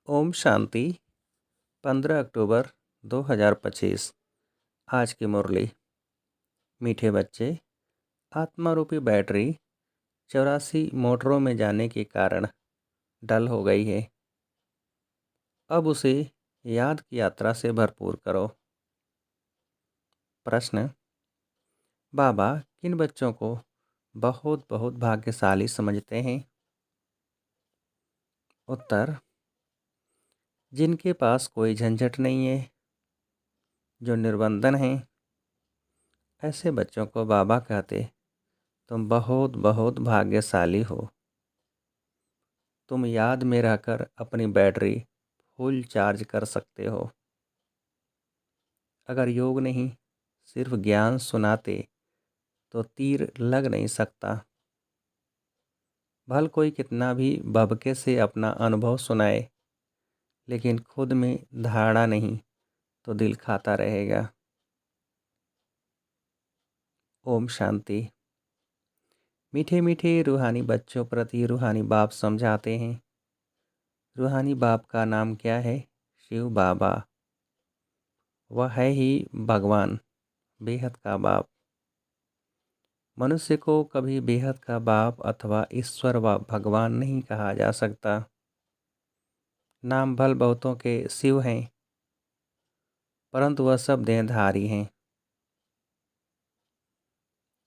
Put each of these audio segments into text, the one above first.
ओम शांति। 15 अक्टूबर 2025। आज की मुरली। मीठे बच्चे, आत्मा रूपी बैटरी 84 मोटरों में जाने के कारण डल हो गई है। अब उसे याद की यात्रा से भरपूर करो। प्रश्न: बाबा किन बच्चों को बहुत बहुत भाग्यशाली समझते हैं? उत्तर: जिनके पास कोई झंझट नहीं है, जो निर्बंधन हैं, ऐसे बच्चों को बाबा कहते तुम बहुत बहुत भाग्यशाली हो। तुम याद में रहकर अपनी बैटरी फुल चार्ज कर सकते हो। अगर योग नहीं, सिर्फ ज्ञान सुनाते तो तीर लग नहीं सकता। भल कोई कितना भी भभके से अपना अनुभव सुनाए, लेकिन खुद में धारणा नहीं तो दिल खाता रहेगा। ओम शांति। मीठे मीठे रूहानी बच्चों प्रति रूहानी बाप समझाते हैं। रूहानी बाप का नाम क्या है? शिव बाबा। वह है ही भगवान, बेहद का बाप। मनुष्य को कभी बेहद का बाप अथवा ईश्वर व भगवान नहीं कहा जा सकता। नाम भल बहुतों के शिव हैं, परंतु वह सब देहधारी हैं,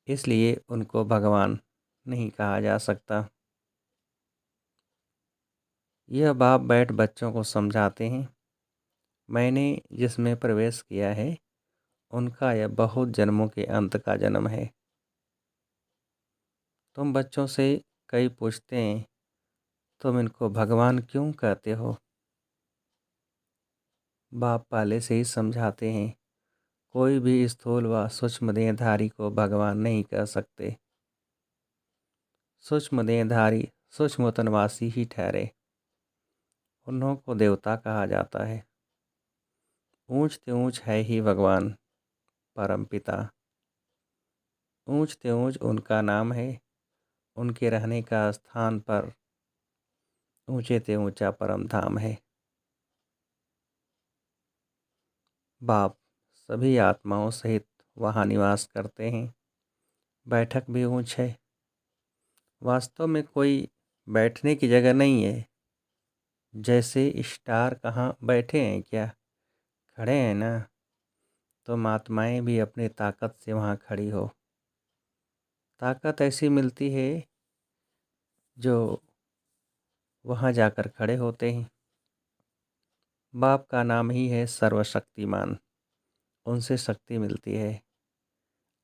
इसलिए उनको भगवान नहीं कहा जा सकता। यह बाप बैठ बच्चों को समझाते हैं, मैंने जिसमें प्रवेश किया है उनका यह बहुत जन्मों के अंत का जन्म है। तुम बच्चों से कई पूछते हैं, तुम इनको भगवान क्यों कहते हो? बाप पहले से ही समझाते हैं, कोई भी स्थूल व सूक्ष्म देहधारी को भगवान नहीं कह सकते। सूक्ष्म देहधारी सूक्ष्म तनवासी ही ठहरे, उन्हों को देवता कहा जाता है। ऊंच ते ऊंच है ही भगवान परमपिता। ऊंच ते ऊंच उनका नाम है, उनके रहने का स्थान पर ऊंचे ते ऊंचा परम धाम है। बाप सभी आत्माओं सहित वहाँ निवास करते हैं। बैठक भी ऊंच है। वास्तव में कोई बैठने की जगह नहीं है। जैसे स्टार कहाँ बैठे हैं क्या? खड़े हैं ना। तो आत्माएं भी अपनी ताकत से वहाँ खड़ी हो। ताकत ऐसी मिलती है जो वहाँ जाकर खड़े होते हैं। बाप का नाम ही है सर्वशक्तिमान, उनसे शक्ति मिलती है।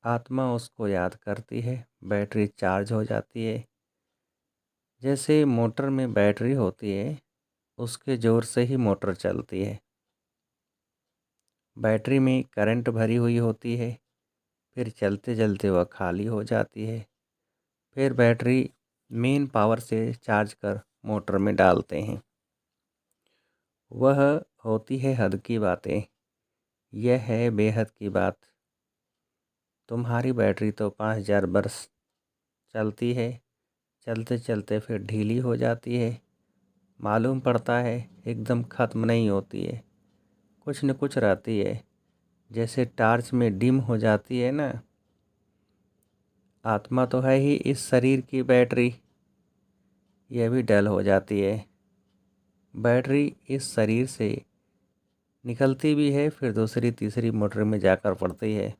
आत्मा उसको याद करती है, बैटरी चार्ज हो जाती है। जैसे मोटर में बैटरी होती है, उसके ज़ोर से ही मोटर चलती है। बैटरी में करंट भरी हुई होती है, फिर चलते चलते वह खाली हो जाती है। फिर बैटरी मेन पावर से चार्ज कर मोटर में डालते हैं। वह होती है हद की बातें, यह है बेहद की बात। तुम्हारी बैटरी तो 5000 वर्ष चलती है, चलते चलते फिर ढीली हो जाती है। मालूम पड़ता है एकदम ख़त्म नहीं होती है, कुछ न कुछ रहती है। जैसे टार्च में डिम हो जाती है ना। आत्मा तो है ही इस शरीर की बैटरी, यह भी डल हो जाती है। बैटरी इस शरीर से निकलती भी है, फिर दूसरी तीसरी मोटर में जाकर पड़ती है।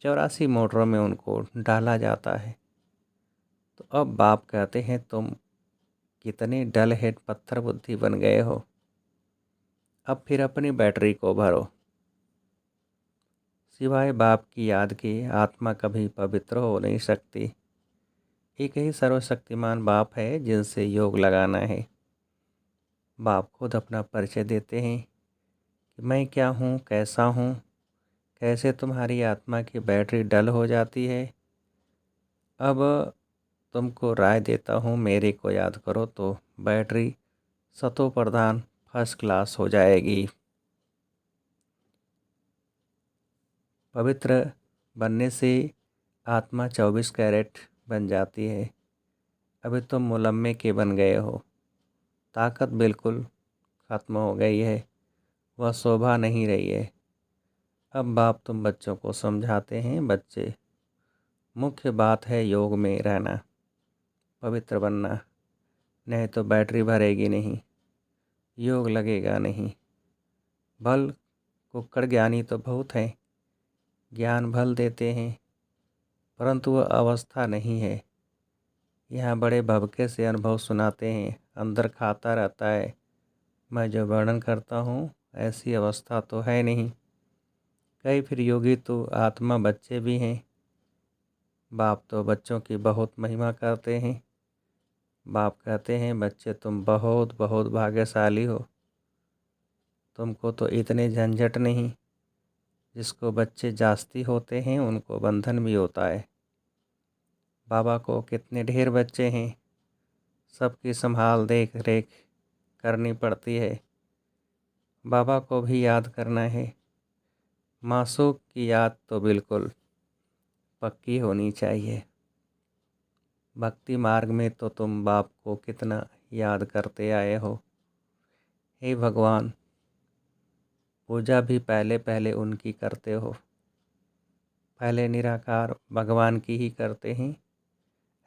84 मोटरों में उनको डाला जाता है। तो अब बाप कहते हैं, तुम कितने डल हेड पत्थर बुद्धि बन गए हो। अब फिर अपनी बैटरी को भरो। सिवाय बाप की याद के आत्मा कभी पवित्र हो नहीं सकती। एक ही सर्वशक्तिमान बाप है जिनसे योग लगाना है। बाप खुद अपना परिचय देते हैं कि मैं क्या हूँ, कैसा हूँ, कैसे तुम्हारी आत्मा की बैटरी डल हो जाती है। अब तुमको राय देता हूँ, मेरे को याद करो तो बैटरी सतो प्रधान फर्स्ट क्लास हो जाएगी। पवित्र बनने से आत्मा 24 कैरेट बन जाती है। अभी तुम मुलम्मे के बन गए हो। ताकत बिल्कुल ख़त्म हो गई है, वह शोभा नहीं रही है। अब बाप तुम बच्चों को समझाते हैं। बच्चे, मुख्य बात है योग में रहना, पवित्र बनना, नहीं तो बैटरी भरेगी नहीं, योग लगेगा नहीं। भल कुक्कड़ ज्ञानी तो बहुत हैं, ज्ञान भल देते हैं, परंतु वह अवस्था नहीं है। यहाँ बड़े भभके से अनुभव सुनाते हैं, अंदर खाता रहता है। मैं जो वर्णन करता हूँ ऐसी अवस्था तो है नहीं। कई फिर योगी तो आत्मा बच्चे भी हैं। बाप तो बच्चों की बहुत महिमा करते हैं। बाप कहते हैं, बच्चे तुम बहुत बहुत भाग्यशाली हो, तुमको तो इतने झंझट नहीं। जिसको बच्चे जास्ती होते हैं उनको बंधन भी होता है। बाबा को कितने ढेर बच्चे हैं, सबकी संभाल देख रेख करनी पड़ती है। बाबा को भी याद करना है। मासूक की याद तो बिल्कुल पक्की होनी चाहिए। भक्ति मार्ग में तो तुम बाप को कितना याद करते आए हो। हे भगवान, पूजा भी पहले पहले उनकी करते हो। पहले निराकार भगवान की ही करते हैं।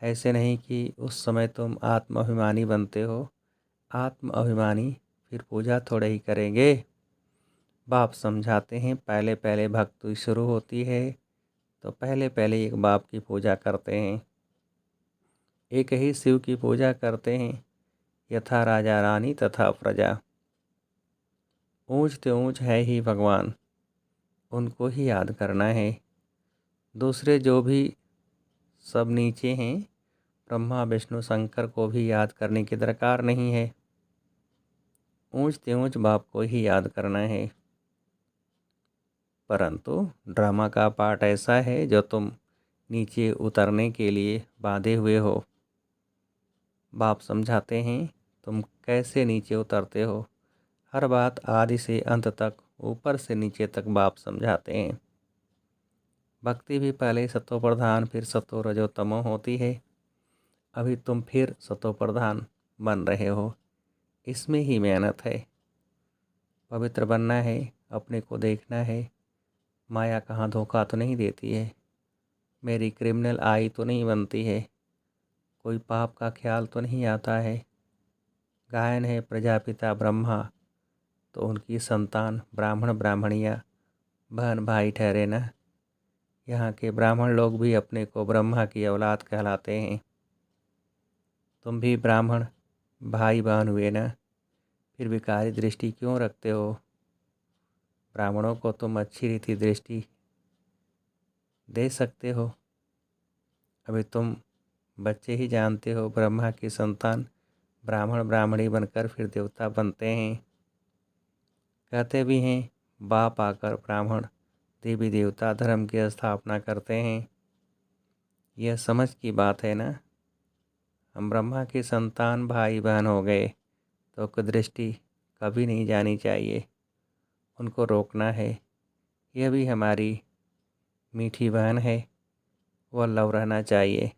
ऐसे नहीं कि उस समय तुम आत्म अभिमानी बनते हो। आत्म अभिमानी फिर पूजा थोड़े ही करेंगे। बाप समझाते हैं, पहले पहले भक्ति शुरू होती है तो पहले पहले एक बाप की पूजा करते हैं, एक ही शिव की पूजा करते हैं। यथा राजा रानी तथा प्रजा। ऊंच ते ऊंच है ही भगवान, उनको ही याद करना है। दूसरे जो भी सब नीचे हैं, ब्रह्मा विष्णु शंकर को भी याद करने की दरकार नहीं है। ऊंच ते ऊंच बाप को ही याद करना है। परंतु ड्रामा का पार्ट ऐसा है जो तुम नीचे उतरने के लिए बांधे हुए हो। बाप समझाते हैं तुम कैसे नीचे उतरते हो। हर बात आदि से अंत तक, ऊपर से नीचे तक बाप समझाते हैं। भक्ति भी पहले सतो प्रधान फिर सतो रजो तमो होती है। अभी तुम फिर सतो प्रधान बन रहे हो। इसमें ही मेहनत है। पवित्र बनना है, अपने को देखना है। माया कहाँ धोखा तो नहीं देती है। मेरी क्रिमिनल आई तो नहीं बनती है। कोई पाप का ख्याल तो नहीं आता है। गायन है प्रजापिता ब्रह्मा, तो उनकी संतान ब्राह्मण ब्राह्मणियाँ बहन भाई ठहरे ना। यहाँ के ब्राह्मण लोग भी अपने को ब्रह्मा की औलाद कहलाते हैं। तुम भी ब्राह्मण भाई बहन हुए ना, फिर विकारी दृष्टि क्यों रखते हो। ब्राह्मणों को तुम अच्छी रीति दृष्टि दे सकते हो। अभी तुम बच्चे ही जानते हो, ब्रह्मा की संतान ब्राह्मण ब्राह्मणी बनकर फिर देवता बनते हैं। कहते भी हैं बाप आकर ब्राह्मण देवी देवता धर्म की स्थापना करते हैं। यह समझ की बात है ना। हम ब्रह्मा की संतान भाई बहन हो गए तो कुदृष्टि कभी नहीं जानी चाहिए। उनको रोकना है। यह भी हमारी मीठी बहन है, वह लव रहना चाहिए।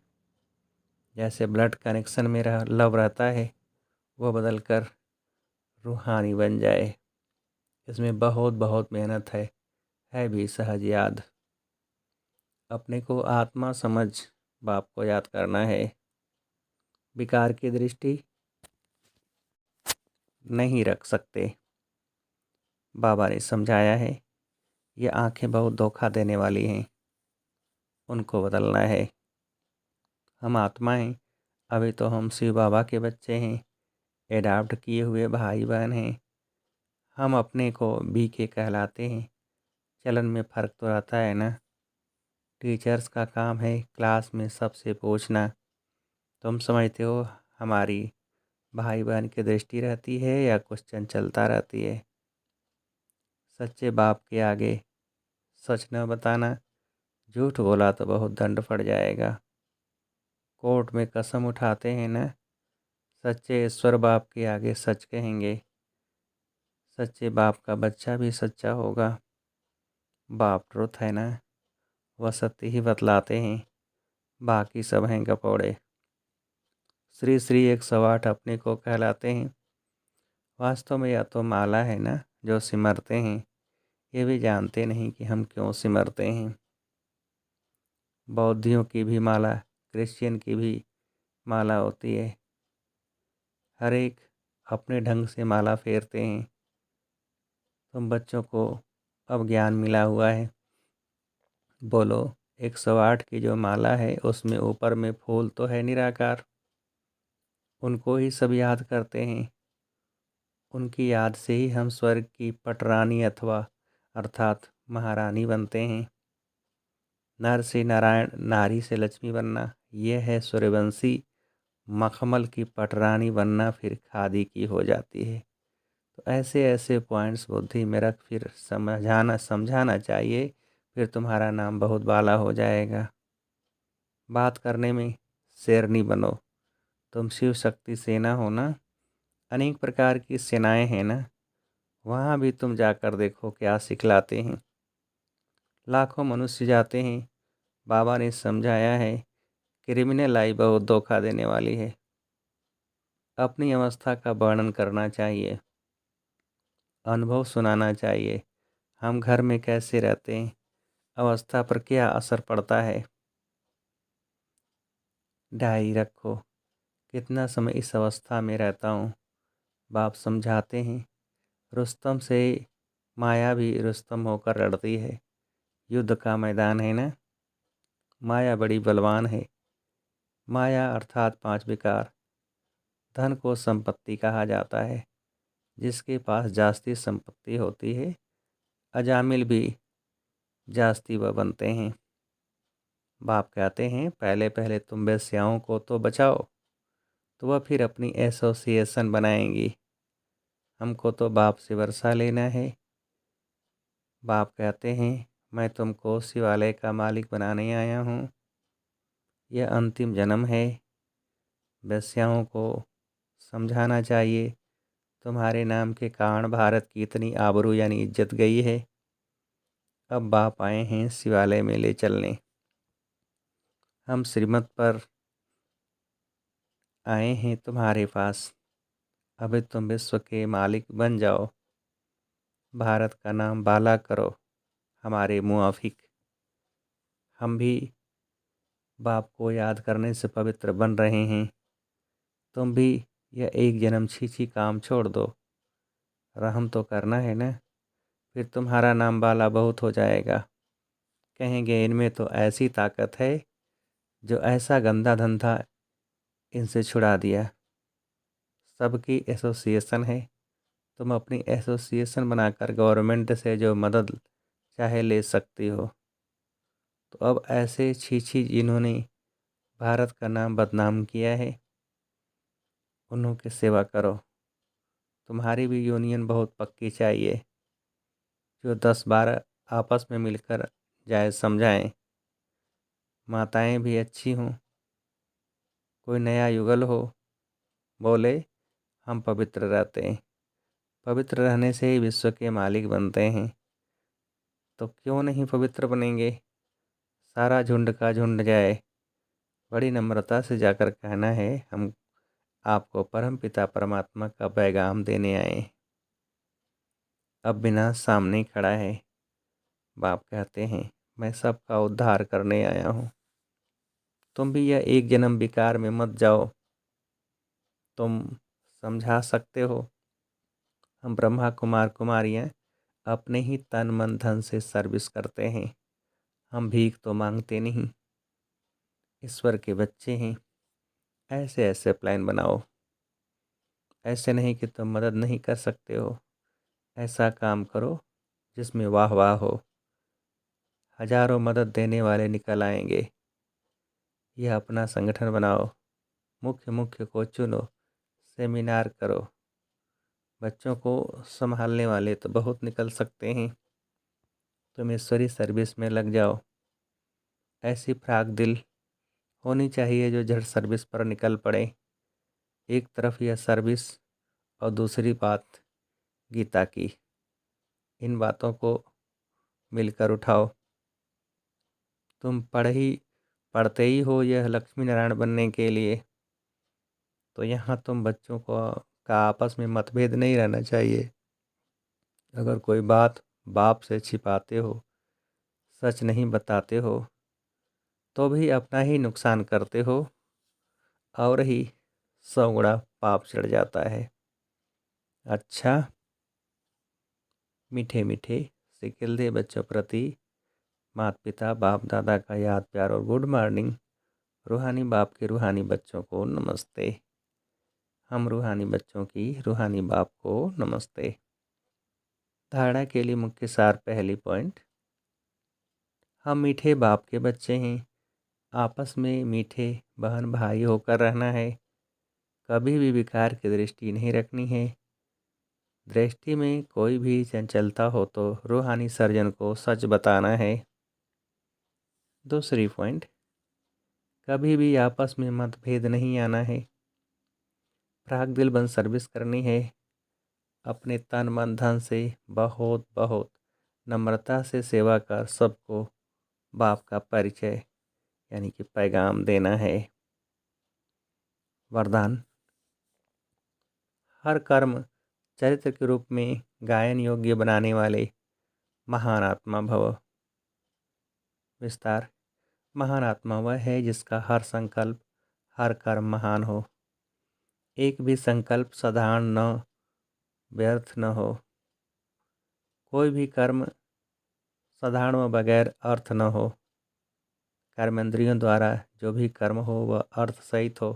जैसे ब्लड कनेक्शन में लव रहता है, वह बदलकर रूहानी बन जाए। इसमें बहुत बहुत मेहनत है भी सहज याद। अपने को आत्मा समझ बाप को याद करना है। विकार की दृष्टि नहीं रख सकते। बाबा ने समझाया है, ये आंखें बहुत धोखा देने वाली हैं, उनको बदलना है। हम आत्माएं, अभी तो हम शिव बाबा के बच्चे हैं, एडाप्ट किए हुए भाई बहन हैं। हम अपने को बीके कहलाते हैं। चलन में फ़र्क तो रहता है ना। टीचर्स का काम है क्लास में सबसे पूछना, तुम समझते हो हमारी भाई बहन की दृष्टि रहती है या कुछ चंचलता रहती है। सच्चे बाप के आगे सच न बताना, झूठ बोला तो बहुत दंड पड़ जाएगा। कोर्ट में कसम उठाते हैं ना, सच्चे ईश्वर बाप के आगे सच कहेंगे। सच्चे बाप का बच्चा भी सच्चा होगा। बाप ट्रुथ है ना, वह सत्य ही बतलाते हैं, बाकी सब हैं गपौड़े। श्री श्री 108 अपने को कहलाते हैं। वास्तव में यह तो माला है ना जो सिमरते हैं, ये भी जानते नहीं कि हम क्यों सिमरते हैं। बौद्धियों की भी माला, क्रिश्चियन की भी माला होती है। हर एक अपने ढंग से माला फेरते हैं। तुम बच्चों को अब ज्ञान मिला हुआ है। बोलो, 108 की जो माला है उसमें ऊपर में फूल तो है निराकार, उनको ही सब याद करते हैं। उनकी याद से ही हम स्वर्ग की पटरानी अथवा अर्थात महारानी बनते हैं। नर से नारायण, नारी से लक्ष्मी बनना, यह है सूर्यवंशी। मखमल की पटरानी बनना फिर खादी की हो जाती है। तो ऐसे ऐसे पॉइंट्स बुद्धि में रख फिर समझाना चाहिए, फिर तुम्हारा नाम बहुत बाला हो जाएगा। बात करने में शेरनी बनो। तुम शिव शक्ति सेना हो ना, अनेक प्रकार की सेनाएं हैं ना, वहाँ भी तुम जाकर देखो क्या सिखलाते हैं। लाखों मनुष्य जाते हैं। बाबा ने समझाया है, क्रिमिनल आई बहुत धोखा देने वाली है। अपनी अवस्था का वर्णन करना चाहिए, अनुभव सुनाना चाहिए। हम घर में कैसे रहते हैं, अवस्था पर क्या असर पड़ता है। डायरी रखो, कितना समय इस अवस्था में रहता हूँ। बाप समझाते हैं, रुस्तम से माया भी रुस्तम होकर लड़ती है। युद्ध का मैदान है ना, माया बड़ी बलवान है। माया अर्थात 5 विकार। धन को संपत्ति कहा जाता है। जिसके पास जास्ती संपत्ति होती है, अजामिल भी जास्ती वह बनते हैं। बाप कहते हैं, पहले पहले तुम वेश्याओं को तो बचाओ, तो वह फिर अपनी एसोसिएशन बनाएंगी। हमको तो बाप से वर्षा लेना है। बाप कहते हैं, मैं तुमको शिवालय का मालिक बनाने आया हूँ। यह अंतिम जन्म है। वेश्याओं को समझाना चाहिए, तुम्हारे नाम के कारण भारत की इतनी आबरू यानी इज्जत गई है। अब बाप आए हैं शिवालय में ले चलने। हम श्रीमत पर आए हैं तुम्हारे पास। अभी तुम विश्व के मालिक बन जाओ, भारत का नाम बाला करो हमारे मुआफिक। हम भी बाप को याद करने से पवित्र बन रहे हैं। तुम भी यह एक जन्म छी काम छोड़ दो। रहम तो करना है ना, फिर तुम्हारा नाम बाला बहुत हो जाएगा। कहेंगे इनमें तो ऐसी ताकत है जो ऐसा गंदा धंधा इनसे छुड़ा दिया। सबकी एसोसिएशन है, तुम अपनी एसोसिएशन बनाकर गवर्नमेंट से जो मदद चाहे ले सकती हो। तो अब ऐसे छी जिन्होंने भारत का नाम बदनाम किया है, उन्हों की सेवा करो। तुम्हारी भी यूनियन बहुत पक्की चाहिए, जो 10-12 आपस में मिलकर जाए समझाएं। माताएं भी अच्छी हों। कोई नया युगल हो, बोले हम पवित्र रहते हैं। पवित्र रहने से ही विश्व के मालिक बनते हैं। तो क्यों नहीं पवित्र बनेंगे। सारा झुंड का झुंड जाए। बड़ी नम्रता से जाकर कहना है, हम आपको परमपिता परमात्मा का पैगाम देने आए। अब बिना सामने खड़ा है। बाप कहते हैं, मैं सबका उद्धार करने आया हूँ। तुम भी यह एक जन्म विकार में मत जाओ। तुम समझा सकते हो। हम ब्रह्मा कुमार कुमारियाँ अपने ही तन मन धन से सर्विस करते हैं। हम भीख तो मांगते नहीं। ईश्वर के बच्चे हैं। ऐसे ऐसे प्लान बनाओ। ऐसे नहीं कि तुम मदद नहीं कर सकते हो। ऐसा काम करो जिसमें वाह वाह हो। हजारों मदद देने वाले निकल आएंगे। यह अपना संगठन बनाओ। मुख्य मुख्य को चुनो। सेमिनार करो। बच्चों को संभालने वाले तो बहुत निकल सकते हैं। तुम ईश्वरी सर्विस में लग जाओ। ऐसी फ्राक दिल होनी चाहिए जो झट सर्विस पर निकल पड़े। एक तरफ यह सर्विस और दूसरी बात गीता की। इन बातों को मिलकर उठाओ। तुम पढ़ते ही हो यह लक्ष्मी नारायण बनने के लिए। तो यहाँ तुम बच्चों को का आपस में मतभेद नहीं रहना चाहिए। अगर कोई बात बाप से छिपाते हो, सच नहीं बताते हो, तो भी अपना ही नुकसान करते हो और ही 100 गुणा पाप चढ़ जाता है। अच्छा, मीठे मीठे सिकिल दे बच्चों प्रति माता पिता बाप दादा का याद प्यार और गुड मॉर्निंग। रूहानी बाप के रूहानी बच्चों को नमस्ते। हम रूहानी बच्चों की रूहानी बाप को नमस्ते। धारणा के लिए मुख्य सार पहली पॉइंट, हम मीठे बाप के बच्चे हैं। आपस में मीठे बहन भाई होकर रहना है। कभी भी विकार की दृष्टि नहीं रखनी है। दृष्टि में कोई भी चंचलता हो तो रूहानी सर्जन को सच बताना है। दूसरी पॉइंट, कभी भी आपस में मतभेद नहीं आना है। प्राक दिल बन सर्विस करनी है। अपने तन मन धन से बहुत बहुत नम्रता से सेवा कर सबको बाप का परिचय यानी कि पैगाम देना है। वरदान, हर कर्म चरित्र के रूप में गायन योग्य बनाने वाले महान आत्मा भव। विस्तार, महान आत्मा वह है जिसका हर संकल्प हर कर्म महान हो। एक भी संकल्प साधारण न व्यर्थ न हो। कोई भी कर्म साधारण व बगैर अर्थ न हो। कर्मेंद्रियों द्वारा जो भी कर्म हो वह अर्थ सहित हो।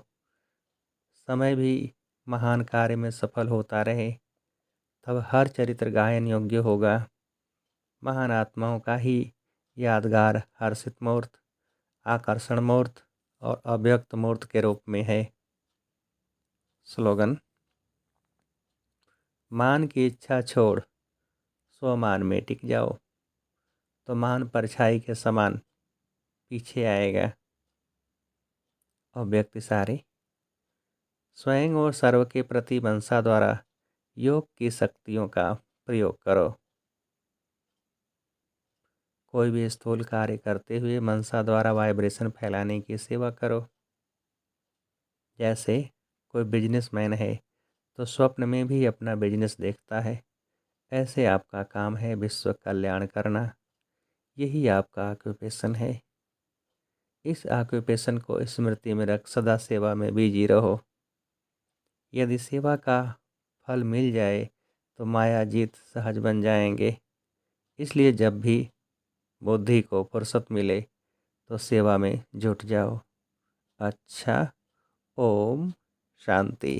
समय भी महान कार्य में सफल होता रहे, तब हर चरित्र गायन योग्य होगा। महान आत्माओं का ही यादगार हर्षित मूर्त, आकर्षण मूर्त और अव्यक्त मूर्त के रूप में है। स्लोगन, मान की इच्छा छोड़ स्वमान में टिक जाओ तो महान परछाई के समान पीछे आएगा। अव्यक्त इशारे, स्वयं और सर्व के प्रति मनसा द्वारा योग की शक्तियों का प्रयोग करो। कोई भी स्थूल कार्य करते हुए मनसा द्वारा वाइब्रेशन फैलाने की सेवा करो। जैसे कोई बिजनेसमैन है तो स्वप्न में भी अपना बिजनेस देखता है, ऐसे आपका काम है विश्व कल्याण करना। यही आपका ऑक्यूपेशन है। इस ऑक्यूपेशन को स्मृति में रख सदा सेवा में बिजी रहो। यदि सेवा का फल मिल जाए तो माया जीत सहज बन जाएंगे। इसलिए जब भी बुद्धि को फुर्सत मिले तो सेवा में जुट जाओ। अच्छा, ओम शांति।